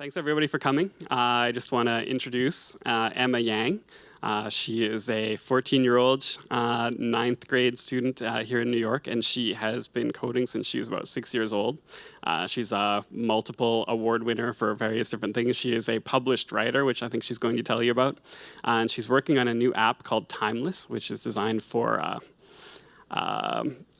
Thanks everybody for coming. I just want to introduce Emma Yang. She is a 14-year-old ninth grade student here in New York, and she has been coding since she was about 6 years old. She's a multiple award winner for various different things. She is a published writer, which I think she's going to tell you about. And she's working on a new app called Timeless, which is designed for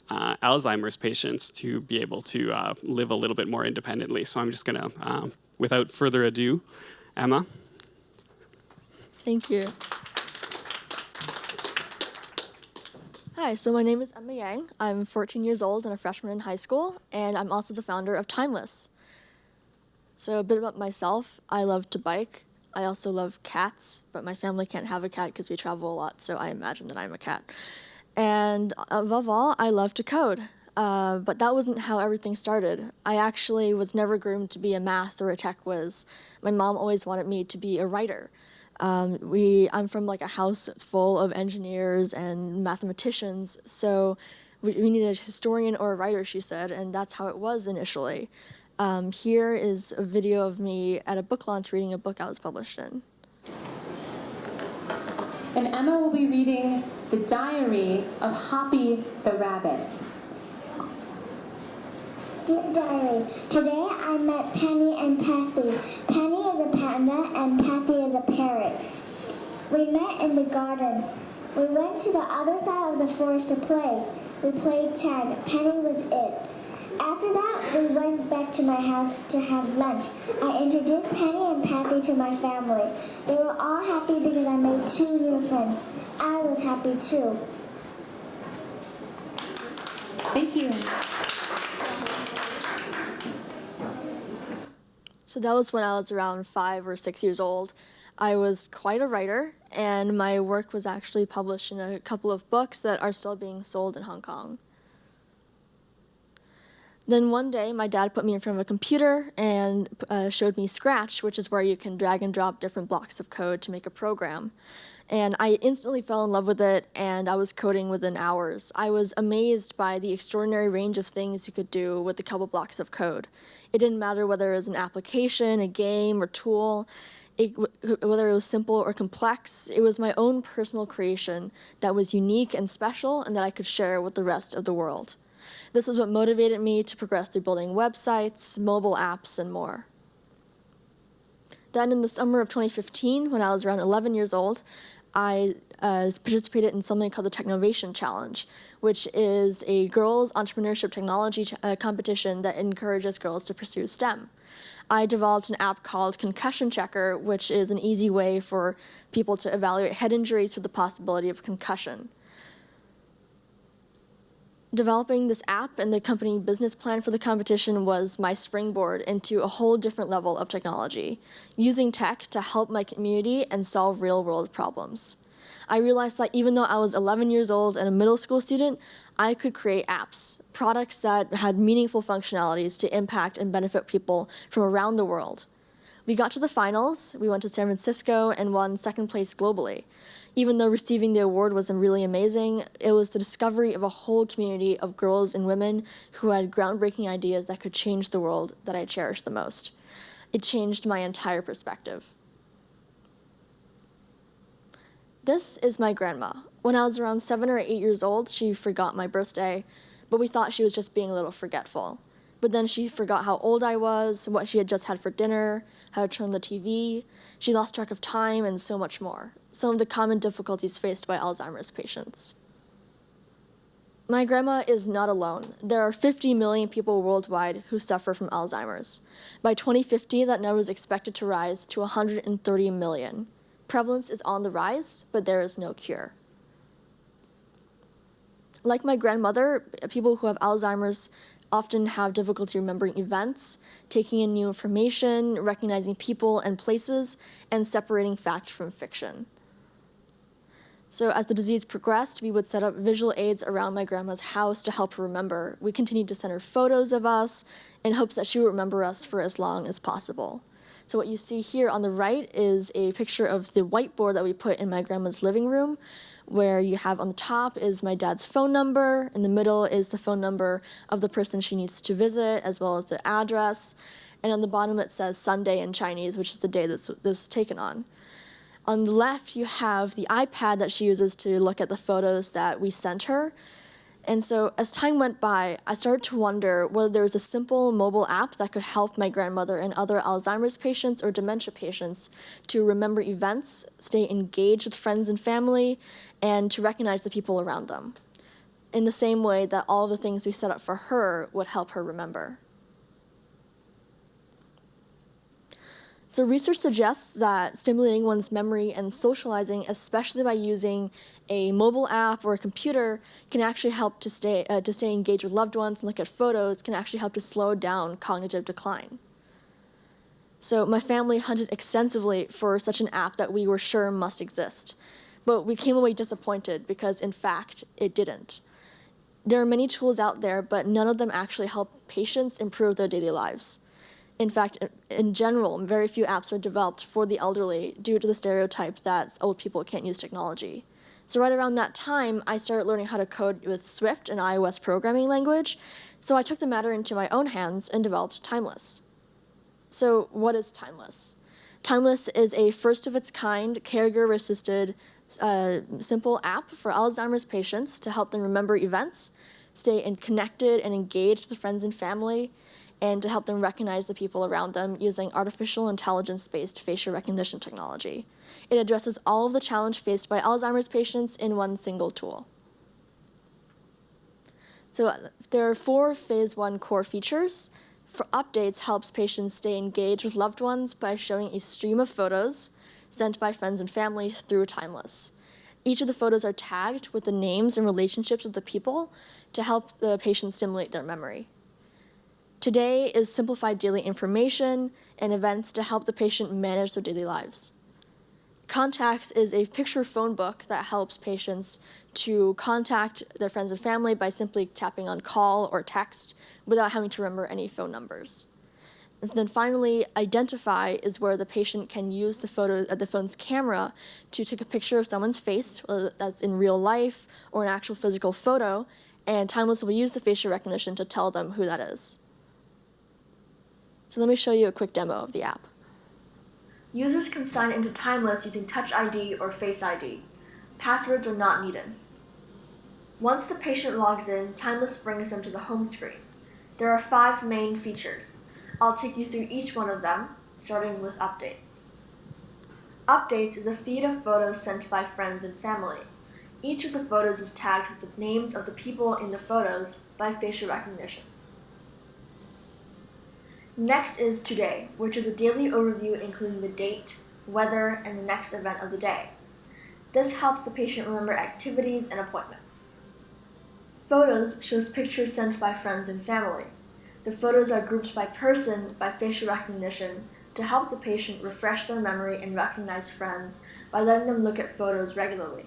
Alzheimer's patients to be able to live a little bit more independently. So I'm just going to, without further ado, Emma. Thank you. Hi, so my name is Emma Yang. I'm 14 years old and a freshman in high school, and I'm also the founder of Timeless. So a bit about myself, I love to bike. I also love cats, but my family can't have a cat because we travel a lot, so I imagine that I'm a cat. And above all, I love to code. But that wasn't how everything started. I actually was never groomed to be a math or a tech whiz. My mom always wanted me to be a writer. I'm from like a house full of engineers and mathematicians, so we needed a historian or a writer, she said, and that's how it was initially. Here is a video of me at a book launch reading a book I was published in. And Emma will be reading The Diary of Hoppy the Rabbit. Dear Diary, today I met Penny and Patty. Penny is a panda and Patty is a parrot. We met in the garden. We went to the other side of the forest to play. We played tag. Penny was it. After that, we went back to my house to have lunch. I introduced Penny and Patty to my family. They were all happy because I made 2 new friends. I was happy too. Thank you. So that was when I was around 5 or 6 years old. I was quite a writer, and my work was actually published in a couple of books that are still being sold in Hong Kong. Then one day, my dad put me in front of a computer and showed me Scratch, which is where you can drag and drop different blocks of code to make a program. And I instantly fell in love with it, and I was coding within hours. I was amazed by the extraordinary range of things you could do with a couple blocks of code. It didn't matter whether it was an application, a game, or tool, whether it was simple or complex. It was my own personal creation that was unique and special and that I could share with the rest of the world. This is what motivated me to progress through building websites, mobile apps, and more. Then in the summer of 2015, when I was around 11 years old, I participated in something called the Technovation Challenge, which is a girls' entrepreneurship technology competition that encourages girls to pursue STEM. I developed an app called Concussion Checker, which is an easy way for people to evaluate head injuries with the possibility of concussion. Developing this app and the accompanying business plan for the competition was my springboard into a whole different level of technology, using tech to help my community and solve real-world problems. I realized that even though I was 11 years old and a middle school student, I could create apps, products that had meaningful functionalities to impact and benefit people from around the world. We got to the finals, we went to San Francisco, and won second place globally. Even though receiving the award was really amazing, it was the discovery of a whole community of girls and women who had groundbreaking ideas that could change the world that I cherished the most. It changed my entire perspective. This is my grandma. When I was around 7 or 8 years old, she forgot my birthday, but we thought she was just being a little forgetful. But then she forgot how old I was, what she had just had for dinner, how to turn the TV. She lost track of time and so much more. Some of the common difficulties faced by Alzheimer's patients. My grandma is not alone. There are 50 million people worldwide who suffer from Alzheimer's. By 2050, that number is expected to rise to 130 million. Prevalence is on the rise, but there is no cure. Like my grandmother, people who have Alzheimer's often have difficulty remembering events, taking in new information, recognizing people and places, and separating fact from fiction. So as the disease progressed, we would set up visual aids around my grandma's house to help her remember. We continued to send her photos of us in hopes that she would remember us for as long as possible. So what you see here on the right is a picture of the whiteboard that we put in my grandma's living room, where you have on the top is my dad's phone number, in the middle is the phone number of the person she needs to visit, as well as the address, and on the bottom it says Sunday in Chinese, which is the day this was taken on. On the left, you have the iPad that she uses to look at the photos that we sent her. And so as time went by, I started to wonder whether there was a simple mobile app that could help my grandmother and other Alzheimer's patients or dementia patients to remember events, stay engaged with friends and family, and to recognize the people around them, in the same way that all of the things we set up for her would help her remember. So research suggests that stimulating one's memory and socializing, especially by using a mobile app or a computer, can actually help to stay engaged with loved ones and look at photos, can actually help to slow down cognitive decline. So my family hunted extensively for such an app that we were sure must exist. But we came away disappointed because, in fact, it didn't. There are many tools out there, but none of them actually help patients improve their daily lives. In fact, in general, very few apps are developed for the elderly due to the stereotype that old people can't use technology. So right around that time, I started learning how to code with Swift, an iOS programming language. So I took the matter into my own hands and developed Timeless. So what is Timeless? Timeless is a first-of-its-kind, caregiver-assisted, simple app for Alzheimer's patients to help them remember events, stay connected and engaged with friends and family, and to help them recognize the people around them using artificial intelligence-based facial recognition technology. It addresses all of the challenge faced by Alzheimer's patients in one single tool. So there are 4 phase 1 core features. For updates, helps patients stay engaged with loved ones by showing a stream of photos sent by friends and family through Timeless. Each of the photos are tagged with the names and relationships of the people to help the patient stimulate their memory. Today is simplified daily information and events to help the patient manage their daily lives. Contacts is a picture phone book that helps patients to contact their friends and family by simply tapping on call or text without having to remember any phone numbers. And then finally, Identify is where the patient can use the phone's camera to take a picture of someone's face, whether that's in real life or an actual physical photo, and Timeless will use the facial recognition to tell them who that is. So let me show you a quick demo of the app. Users can sign into Timeless using Touch ID or Face ID. Passwords are not needed. Once the patient logs in, Timeless brings them to the home screen. There are 5 main features. I'll take you through each one of them, starting with Updates. Updates is a feed of photos sent by friends and family. Each of the photos is tagged with the names of the people in the photos by facial recognition. Next is Today, which is a daily overview including the date, weather, and the next event of the day. This helps the patient remember activities and appointments. Photos shows pictures sent by friends and family. The photos are grouped by person by facial recognition to help the patient refresh their memory and recognize friends by letting them look at photos regularly.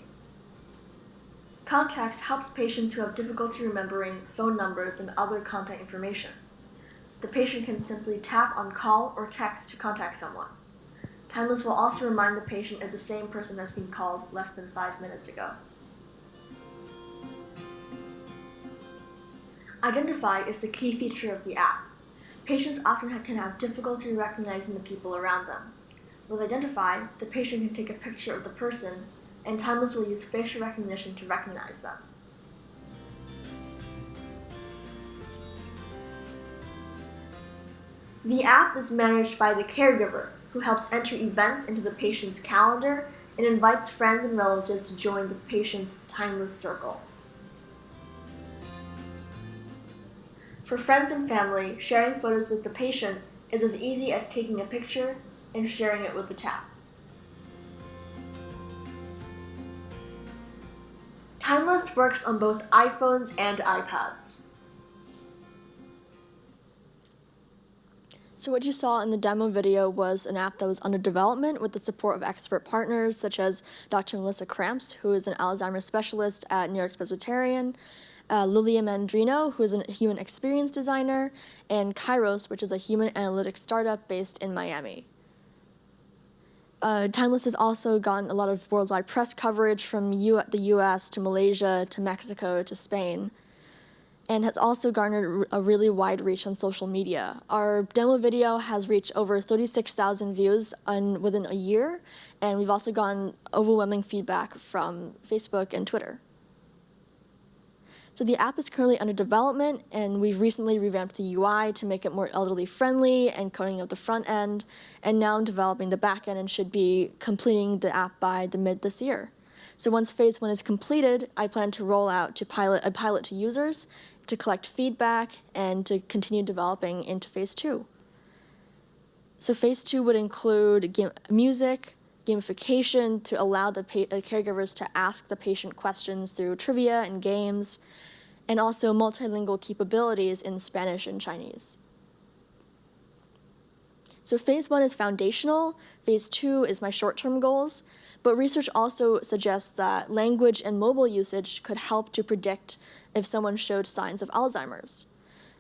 Contacts helps patients who have difficulty remembering phone numbers and other contact information. The patient can simply tap on call or text to contact someone. Timeless will also remind the patient if the same person has been called less than 5 minutes ago. Identify is the key feature of the app. Patients often can have difficulty recognizing the people around them. With Identify, the patient can take a picture of the person, and Timeless will use facial recognition to recognize them. The app is managed by the caregiver, who helps enter events into the patient's calendar and invites friends and relatives to join the patient's Timeless circle. For friends and family, sharing photos with the patient is as easy as taking a picture and sharing it with the tap. Timeless works on both iPhones and iPads. So what you saw in the demo video was an app that was under development with the support of expert partners such as Dr. Melissa Cramps, who is an Alzheimer's specialist at New York Presbyterian, Lilia Mandrino, who is a human experience designer, and Kairos, which is a human analytics startup based in Miami. Timeless has also gotten a lot of worldwide press coverage from the US to Malaysia to Mexico to Spain. and has also garnered a really wide reach on social media. Our demo video has reached over 36,000 views within a year, and we've also gotten overwhelming feedback from Facebook and Twitter. So the app is currently under development, and we've recently revamped the UI to make it more elderly friendly and coding up the front end, and now I'm developing the back end and should be completing the app by the mid this year. So once phase 1 is completed, I plan to roll out to pilot to users to collect feedback and to continue developing into phase 2. So phase 2 would include music, gamification to allow the caregivers to ask the patient questions through trivia and games, and also multilingual capabilities in Spanish and Chinese. So phase 1 is foundational, phase 2 is my short-term goals, but research also suggests that language and mobile usage could help to predict if someone showed signs of Alzheimer's.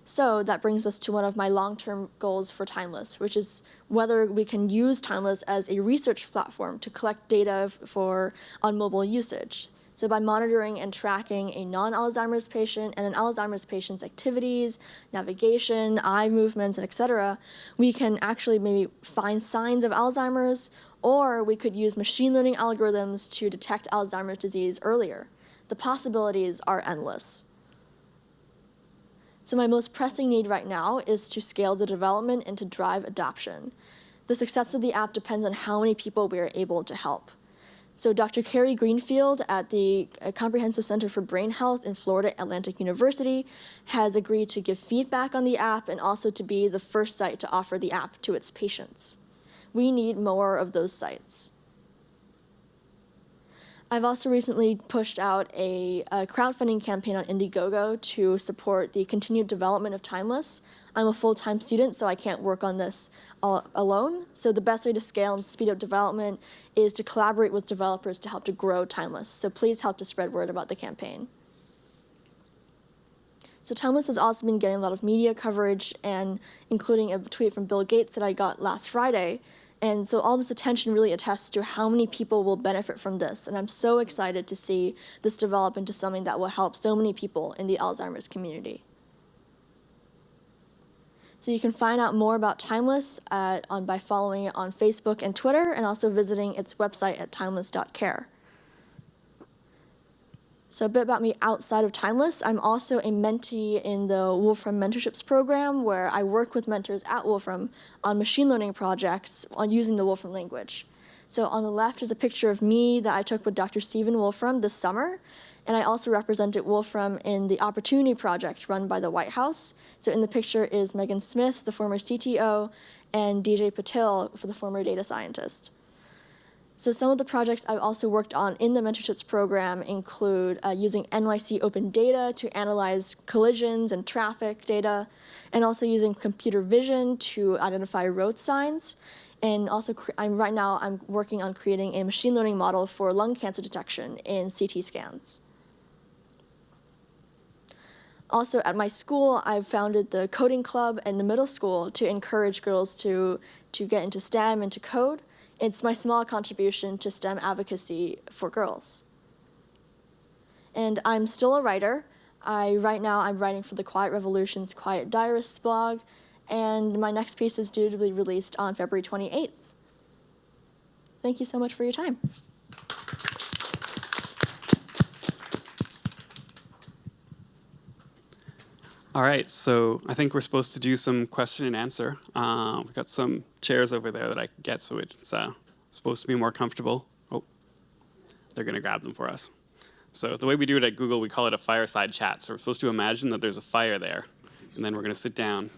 So that brings us to one of my long-term goals for Timeless, which is whether we can use Timeless as a research platform to collect data on mobile usage. So by monitoring and tracking a non-Alzheimer's patient and an Alzheimer's patient's activities, navigation, eye movements, and etc., we can actually maybe find signs of Alzheimer's, or we could use machine learning algorithms to detect Alzheimer's disease earlier. The possibilities are endless. So my most pressing need right now is to scale the development and to drive adoption. The success of the app depends on how many people we are able to help. So Dr. Carrie Greenfield at the Comprehensive Center for Brain Health in Florida Atlantic University has agreed to give feedback on the app and also to be the first site to offer the app to its patients. We need more of those sites. I've also recently pushed out a crowdfunding campaign on Indiegogo to support the continued development of Timeless. I'm a full-time student, so I can't work on this alone. So the best way to scale and speed up development is to collaborate with developers to help to grow Timeless. So please help to spread word about the campaign. So Timeless has also been getting a lot of media coverage, and including a tweet from Bill Gates that I got last Friday. And so all this attention really attests to how many people will benefit from this. And I'm so excited to see this develop into something that will help so many people in the Alzheimer's community. So you can find out more about Timeless by following it on Facebook and Twitter, and also visiting its website at timeless.care. So a bit about me outside of Timeless. I'm also a mentee in the Wolfram Mentorships program, where I work with mentors at Wolfram on machine learning projects on using the Wolfram language. So on the left is a picture of me that I took with Dr. Stephen Wolfram this summer, and I also represented Wolfram in the Opportunity Project run by the White House. So in the picture is Megan Smith, the former CTO, and DJ Patil, for the former data scientist. So some of the projects I've also worked on in the mentorships program include using NYC open data to analyze collisions and traffic data, and also using computer vision to identify road signs. And also right now I'm working on creating a machine learning model for lung cancer detection in CT scans. Also at my school, I've founded the coding club in the middle school to encourage girls to get into STEM and to code. It's my small contribution to STEM advocacy for girls. And I'm still a writer. Right now I'm writing for the Quiet Revolution's Quiet Diarists blog, and my next piece is due to be released on February 28th. Thank you so much for your time. All right, so I think we're supposed to do some question and answer. We've got some chairs over there that I can get, so it's supposed to be more comfortable. Oh, they're going to grab them for us. So the way we do it at Google, we call it a fireside chat. So we're supposed to imagine that there's a fire there, and then we're going to sit down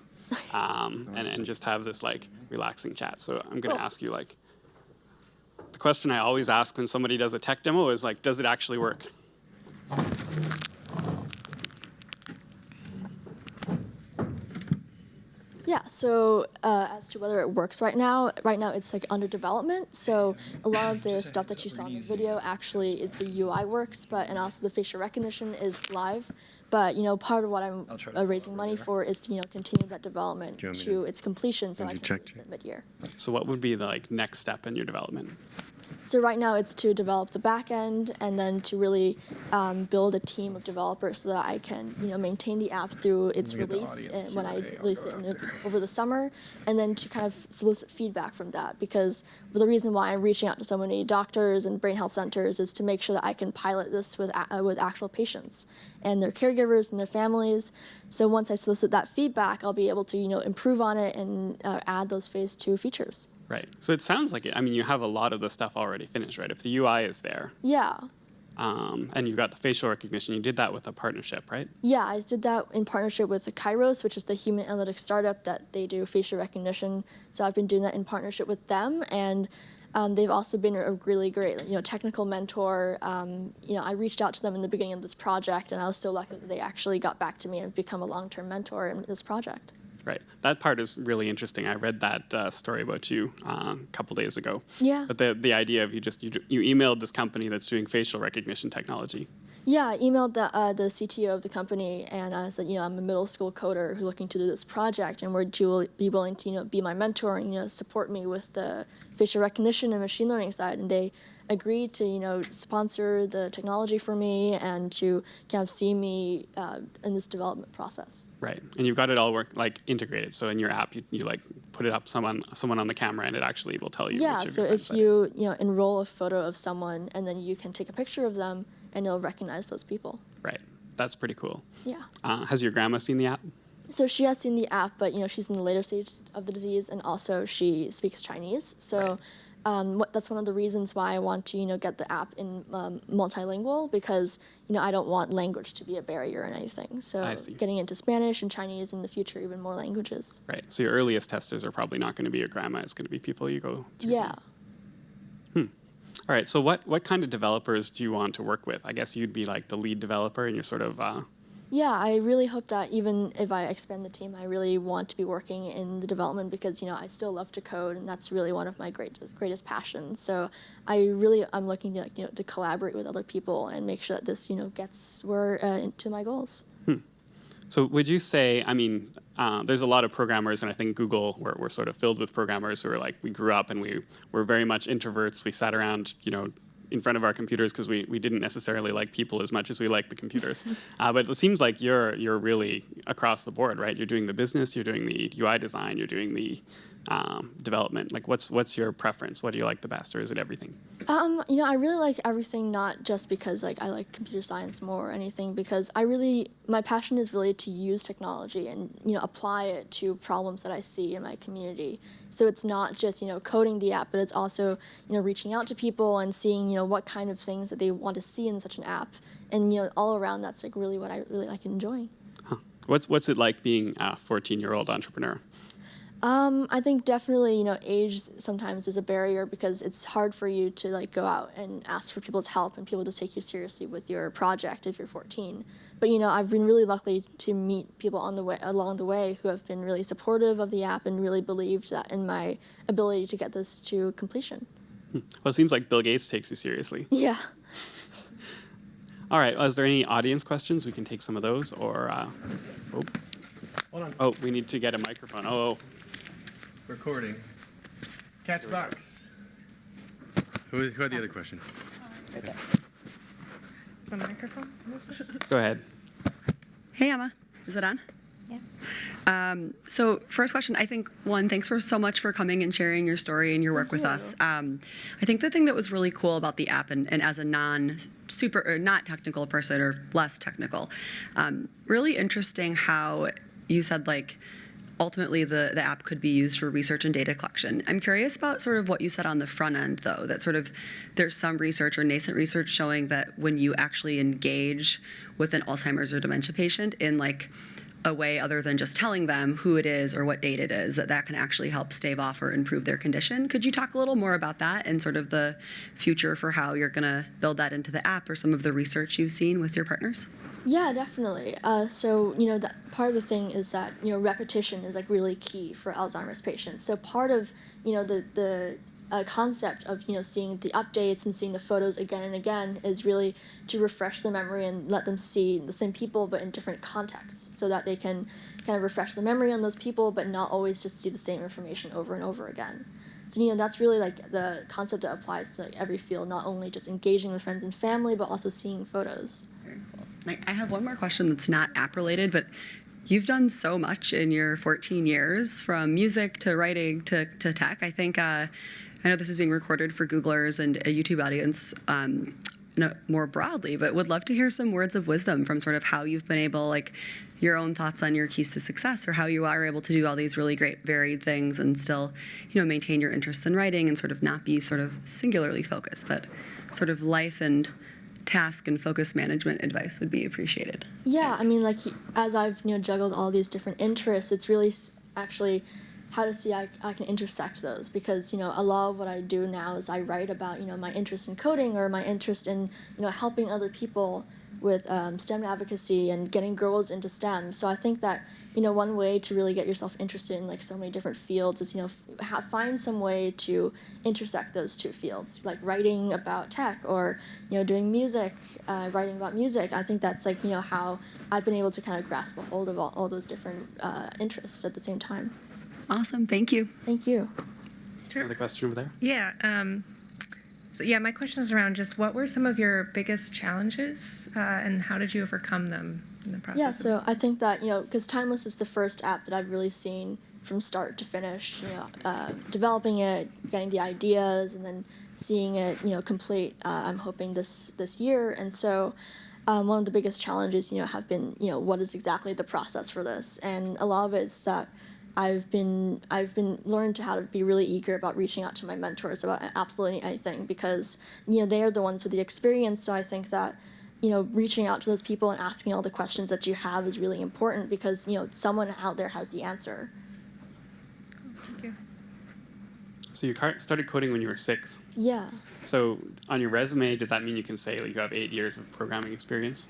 and just have this like relaxing chat. So I'm going to ask you like, the question I always ask when somebody does a tech demo is like, does it actually work? Yeah, so as to whether it works right now it's like under development. So a lot of the stuff that you saw in the video actually is the UI works, and also the facial recognition is live. But part of what I'm raising money for is to continue that development to its completion, so I can release it mid-year. So what would be the next step in your development? So right now it's to develop the back end and then to really build a team of developers so that I can maintain the app through its release when I release it over the summer, and then to kind of solicit feedback from that, because the reason why I'm reaching out to so many doctors and brain health centers is to make sure that I can pilot this with actual patients and their caregivers and their families. So once I solicit that feedback, I'll be able to improve on it and add those phase 2 features. Right. So it sounds like you have a lot of the stuff already finished, right? If the UI is there. Yeah. And you got the facial recognition, you did that with a partnership, right? Yeah, I did that in partnership with the Kairos, which is the human analytics startup that they do facial recognition. So I've been doing that in partnership with them, and they've also been a really great, technical mentor. I reached out to them in the beginning of this project, and I was so lucky that they actually got back to me and become a long-term mentor in this project. Right. That part is really interesting. I read that story about you a couple days ago. Yeah. But the idea of you emailed this company that's doing facial recognition technology. Yeah, I emailed the CTO of the company, and I said, I'm a middle school coder who's looking to do this project, and would you be willing to, be my mentor and, support me with the facial recognition and machine learning side? And they agreed to, sponsor the technology for me and to kind of see me in this development process. Right, and you've got it all integrated. So in your app, you put it up someone on the camera, and it actually will tell you. Yeah, which of so your if friends you that is. Enroll a photo of someone, and then you can take a picture of them, and it'll recognize those people. Right, that's pretty cool. Yeah. Has your grandma seen the app? So she has seen the app, but she's in the later stage of the disease, and also she speaks Chinese. So that's one of the reasons why I want to get the app in multilingual, because I don't want language to be a barrier or anything. So I see. Getting into Spanish and Chinese in the future, even more languages. Right. So your earliest testers are probably not going to be your grandma. It's going to be people you go through. Yeah. All right. So what kind of developers do you want to work with? I guess you'd be like the lead developer, and you're sort of. Yeah, I really hope that even if I expand the team, I really want to be working in the development, because I still love to code, and that's really one of my greatest passions. So I'm looking to to collaborate with other people and make sure that this gets into my goals. So would you say, there's a lot of programmers, and I think Google, we're sort of filled with programmers who are we grew up and we're very much introverts. We sat around, in front of our computers because we didn't necessarily like people as much as we like the computers. But it seems like you're really across the board, right? You're doing the business, you're doing the UI design, you're doing the development. What's your preference? What do you like the best, or is it everything? I really like everything, not just because I like computer science more or anything, because my passion is really to use technology and apply it to problems that I see in my community. So it's not just coding the app, but it's also reaching out to people and seeing what kind of things that they want to see in such an app, and all around that's really what I really like enjoying. Huh. What's it like being a 14-year-old entrepreneur? I think definitely, age sometimes is a barrier, because it's hard for you to go out and ask for people's help and people to take you seriously with your project if you're 14. But I've been really lucky to meet people along the way who have been really supportive of the app and really believed that in my ability to get this to completion. Well, it seems like Bill Gates takes you seriously. Yeah. All right. Is there any audience questions? We can take some of those, or Hold on. oh, we need to get a microphone. Oh. Recording. Catch box. Who had the other question? Right there. Is the microphone? Go ahead. Hey, Emma. Is it on? Yeah. So first question, I think, thanks so much for coming and sharing your story and your work with us. I think the thing that was really cool about the app, and as a not technical person or less technical, really interesting how you said ultimately the app could be used for research and data collection. I'm curious about sort of what you said on the front end, though, that sort of there's some research or nascent research showing that when you actually engage with an Alzheimer's or dementia patient in a way other than just telling them who it is or what date it is, that can actually help stave off or improve their condition. Could you talk a little more about that and sort of the future for how you're going to build that into the app, or some of the research you've seen with your partners? Yeah, definitely. So, that part of the thing is that, repetition is really key for Alzheimer's patients. So part of, the concept of, seeing the updates and seeing the photos again and again is really to refresh the memory and let them see the same people but in different contexts, so that they can kind of refresh the memory on those people but not always just see the same information over and over again. So, that's really like the concept that applies to like, every field, not only just engaging with friends and family, but also seeing photos. Very cool. I have one more question that's not app related, but you've done so much in your 14 years, from music to writing to tech. I think, I know this is being recorded for Googlers and a YouTube audience more broadly, but would love to hear some words of wisdom from sort of how you've been able, like your own thoughts on your keys to success, or how you are able to do all these really great varied things and still, maintain your interest in writing and sort of not be sort of singularly focused, but sort of life and task and focus management advice would be appreciated. Yeah, I mean, like as I've juggled all these different interests, it's really actually how to see I can intersect those, because a lot of what I do now is I write about my interest in coding, or my interest in helping other people with STEM advocacy and getting girls into STEM. So I think that one way to really get yourself interested in like so many different fields is find some way to intersect those two fields, like writing about tech, or doing music, writing about music. I think that's like how I've been able to kind of grasp a hold of all those different interests at the same time. Awesome, thank you. Thank you. Sure. Another question over there? Yeah. So yeah, my question is around just what were some of your biggest challenges, and how did you overcome them in the process? Yeah, so I think that, because Timeless is the first app that I've really seen from start to finish, developing it, getting the ideas, and then seeing it, complete, I'm hoping this year. And so one of the biggest challenges, have been, what is exactly the process for this? And a lot of it is that I've been learned how to be really eager about reaching out to my mentors about absolutely anything, because they are the ones with the experience. So I think that reaching out to those people and asking all the questions that you have is really important, because someone out there has the answer. Thank you. So you started coding when you were 6. Yeah. So on your resume, does that mean you can say like you have 8 years of programming experience?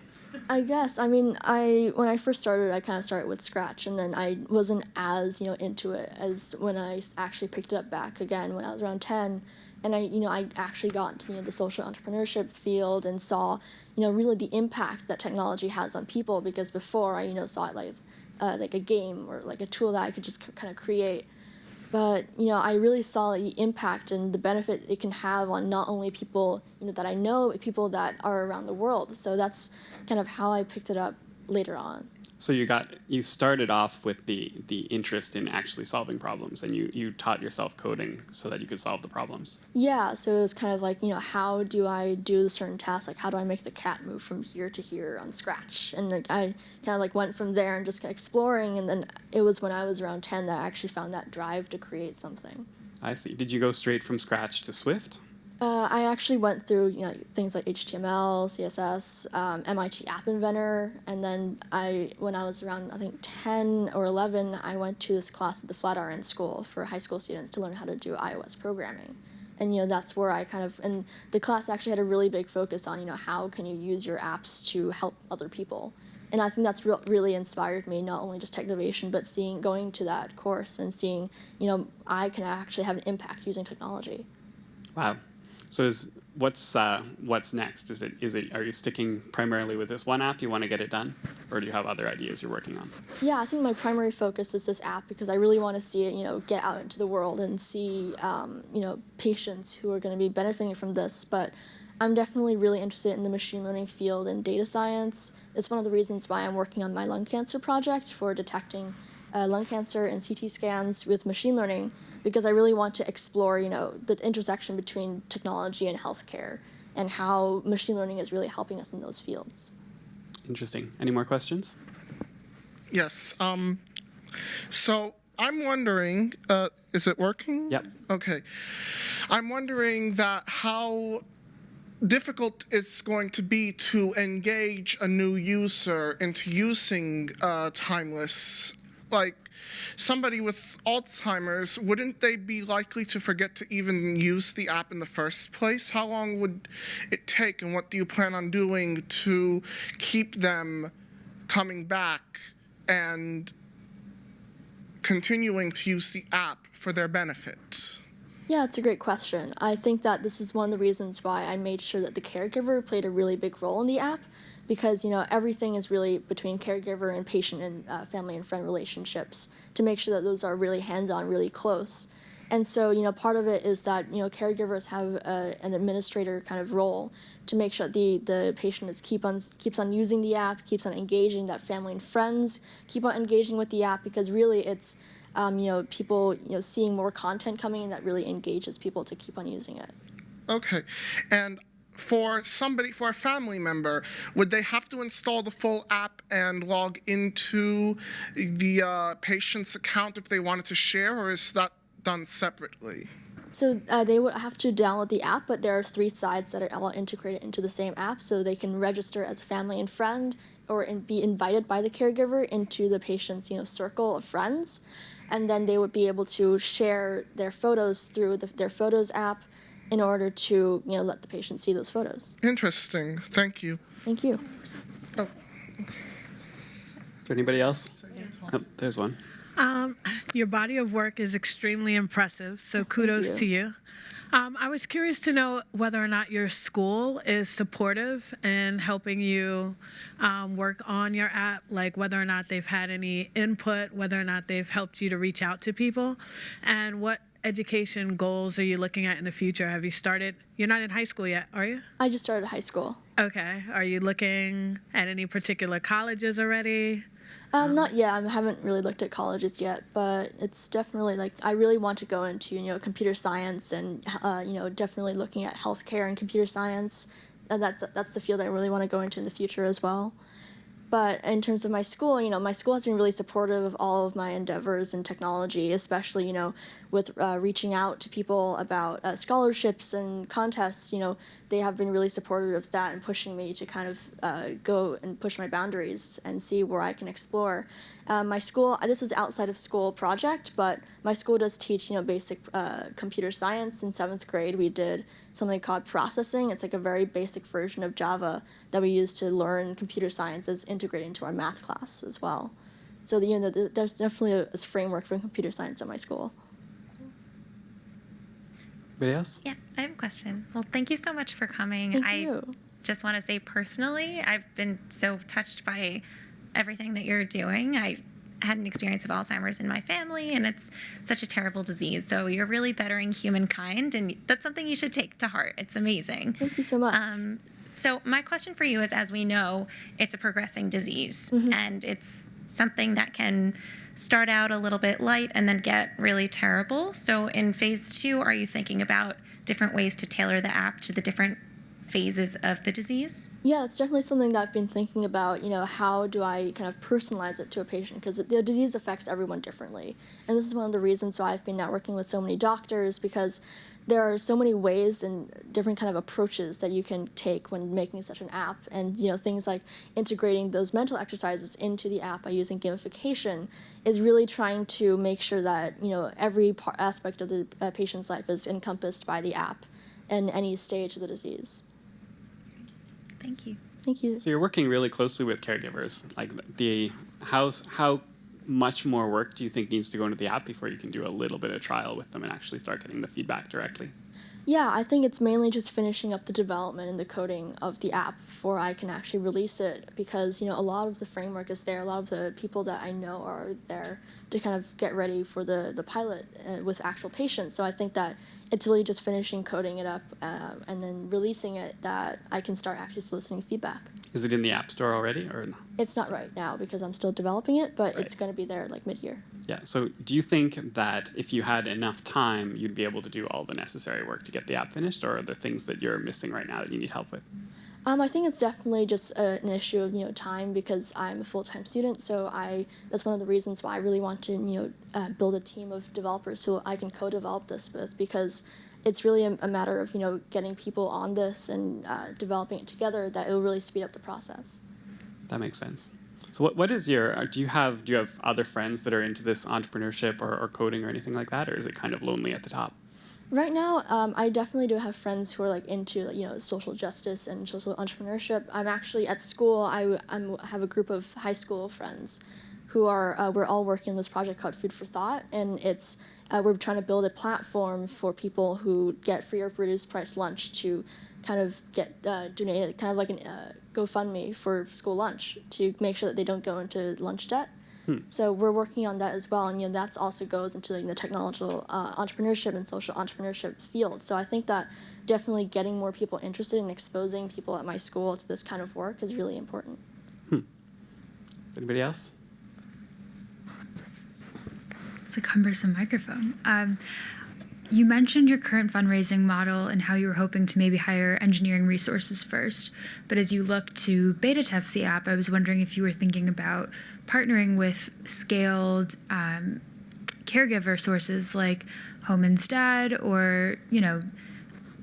I guess. I mean, when I first started, I kind of started with Scratch, and then I wasn't as into it as when I actually picked it up back again when I was around 10, and I actually got into the social entrepreneurship field and saw really the impact that technology has on people, because before I saw it like a game or like a tool that I could just kind of create. But I really saw the impact and the benefit it can have on not only people that I know, but people that are around the world. So that's kind of how I picked it up later on. So you started off with the interest in actually solving problems, and you taught yourself coding so that you could solve the problems. Yeah, so it was kind of like, how do I do certain tasks? Like, how do I make the cat move from here to here on Scratch? And like, I kind of like went from there and just kept exploring, and then it was when I was around 10 that I actually found that drive to create something. I see. Did you go straight from Scratch to Swift? I actually went through things like HTML, CSS, MIT App Inventor, and then when I was around I think 10 or 11, I went to this class at the Flatiron School for high school students to learn how to do iOS programming, and that's where and the class actually had a really big focus on how can you use your apps to help other people, and I think that's really inspired me, not only just Technovation, but going to that course and seeing I can actually have an impact using technology. Wow. So what's next? Are you sticking primarily with this one app? You want to get it done, or do you have other ideas you're working on? Yeah, I think my primary focus is this app, because I really want to see it, get out into the world and see, patients who are going to be benefiting from this. But I'm definitely really interested in the machine learning field and data science. It's one of the reasons why I'm working on my lung cancer project for detecting lung cancer and CT scans with machine learning, because I really want to explore, the intersection between technology and healthcare, and how machine learning is really helping us in those fields. Interesting. Any more questions? Yes. So I'm wondering, is it working? Yep. Okay. I'm wondering how difficult it's going to be to engage a new user into using Timeless. Like, somebody with Alzheimer's, wouldn't they be likely to forget to even use the app in the first place? How long would it take, and what do you plan on doing to keep them coming back and continuing to use the app for their benefit? Yeah, it's a great question. I think that this is one of the reasons why I made sure that the caregiver played a really big role in the app, because everything is really between caregiver and patient and family and friend relationships, to make sure that those are really hands-on, really close. And so, part of it is that, caregivers have an administrator kind of role to make sure the patient keeps on using the app, keeps on engaging, that family and friends keep on engaging with the app, because really it's, people, seeing more content coming in that really engages people to keep on using it. Okay. And for a family member, would they have to install the full app and log into the patient's account if they wanted to share, or is that done separately? So they would have to download the app, but there are 3 sides that are all integrated into the same app, so they can register as a family and friend, or be invited by the caregiver into the patient's circle of friends, and then they would be able to share their photos through their Photos app in order to let the patient see those photos. Interesting. Thank you. Thank you. Oh. Is there anybody else? Oh, there's one. Your body of work is extremely impressive, so kudos to you. I was curious to know whether or not your school is supportive in helping you work on your app, like whether or not they've had any input, whether or not they've helped you to reach out to people, and what education goals are you looking at in the future? Have you started? You're not in high school yet, are you? I just started high school. Okay. Are you looking at any particular colleges already? Not yet. I haven't really looked at colleges yet, but it's definitely I really want to go into computer science and definitely looking at healthcare and computer science, and that's the field I really want to go into in the future as well. But in terms of my school, my school has been really supportive of all of my endeavors in technology, especially, with reaching out to people about scholarships and contests. They have been really supportive of that and pushing me to kind of go and push my boundaries and see where I can explore. My school, this is outside of school project, but my school does teach, basic computer science. In 7th grade, we did something called processing. It's like a very basic version of Java that we use to learn computer science as integrated into our math class as well. So there's definitely a framework for computer science at my school. Anybody else? Yeah, I have a question. Well, thank you so much for coming. Thank you. Just want to say personally, I've been so touched by everything that you're doing. I had an experience of Alzheimer's in my family, and it's such a terrible disease. So you're really bettering humankind, and that's something you should take to heart. It's amazing. Thank you so much. So my question for you is, as we know, it's a progressing disease, and it's something that can start out a little bit light and then get really terrible. So in phase 2, are you thinking about different ways to tailor the app to the different phases of the disease? Yeah, it's definitely something that I've been thinking about, how do I kind of personalize it to a patient, because the disease affects everyone differently. And this is one of the reasons why I've been networking with so many doctors, because there are so many ways and different kind of approaches that you can take when making such an app. And, things like integrating those mental exercises into the app by using gamification is really trying to make sure that, every aspect of the patient's life is encompassed by the app in any stage of the disease. Thank you. Thank you. So you're working really closely with caregivers. Like how much more work do you think needs to go into the app before you can do a little bit of trial with them and actually start getting the feedback directly? Yeah, I think it's mainly just finishing up the development and the coding of the app before I can actually release it, because, a lot of the framework is there. A lot of the people that I know are there to kind of get ready for the pilot with actual patients. So I think that it's really just finishing coding it up and then releasing it that I can start actually soliciting feedback. Is it in the App Store already, or no? It's not right now because I'm still developing it, but Right. it's going to be there mid-year. Yeah, so do you think that if you had enough time, you'd be able to do all the necessary work to get the app finished, or are there things that you're missing right now that you need help with? I think it's definitely just an issue of time, because I'm a full-time student. So that's one of the reasons why I really want to build a team of developers who I can co-develop this with, because it's really a matter of getting people on this and developing it together that it will really speed up the process. That makes sense. So what is your, do you have other friends that are into this entrepreneurship or coding or anything like that, or is it kind of lonely at the top? Right now, I definitely do have friends who are into social justice and social entrepreneurship. I'm actually at school. I have a group of high school friends who are we're all working on this project called Food for Thought, and it's we're trying to build a platform for people who get free or reduced price lunch to kind of get donated, kind of like an GoFundMe for school lunch, to make sure that they don't go into lunch debt. So we're working on that as well, and that's also goes into the technological entrepreneurship and social entrepreneurship field. So I think that definitely getting more people interested and exposing people at my school to this kind of work is really important. Anybody else? It's a cumbersome microphone. You mentioned your current fundraising model and how you were hoping to maybe hire engineering resources first. But as you look to beta test the app, I was wondering if you were thinking about partnering with scaled caregiver sources like Home Instead, or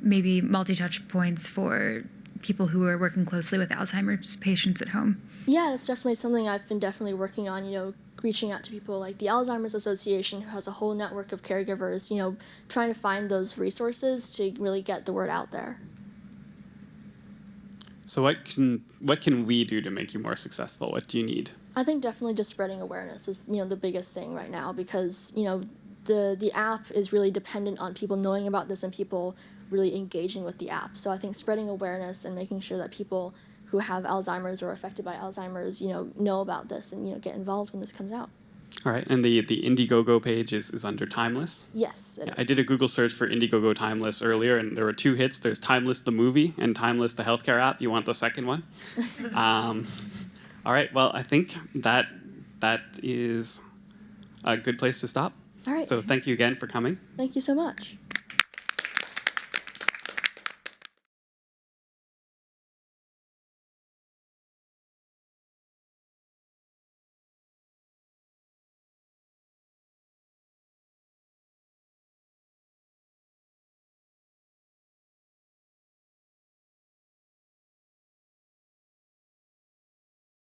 maybe multi-touch points for people who are working closely with Alzheimer's patients at home. Yeah, that's definitely something I've been definitely working on, reaching out to people like the Alzheimer's Association, who has a whole network of caregivers, trying to find those resources to really get the word out there. So what can we do to make you more successful? What do you need? I think definitely just spreading awareness is, the biggest thing right now, because, the app is really dependent on people knowing about this and people really engaging with the app. So I think spreading awareness and making sure that people who have Alzheimer's or affected by Alzheimer's, know about this and, get involved when this comes out. All right, and the Indiegogo page is under Timeless? Yes, it is. I did a Google search for Indiegogo Timeless earlier, and there were 2 hits. There's Timeless the movie and Timeless the healthcare app. You want the second one? All right, well, I think that is a good place to stop. All right. So thank you again for coming. Thank you so much.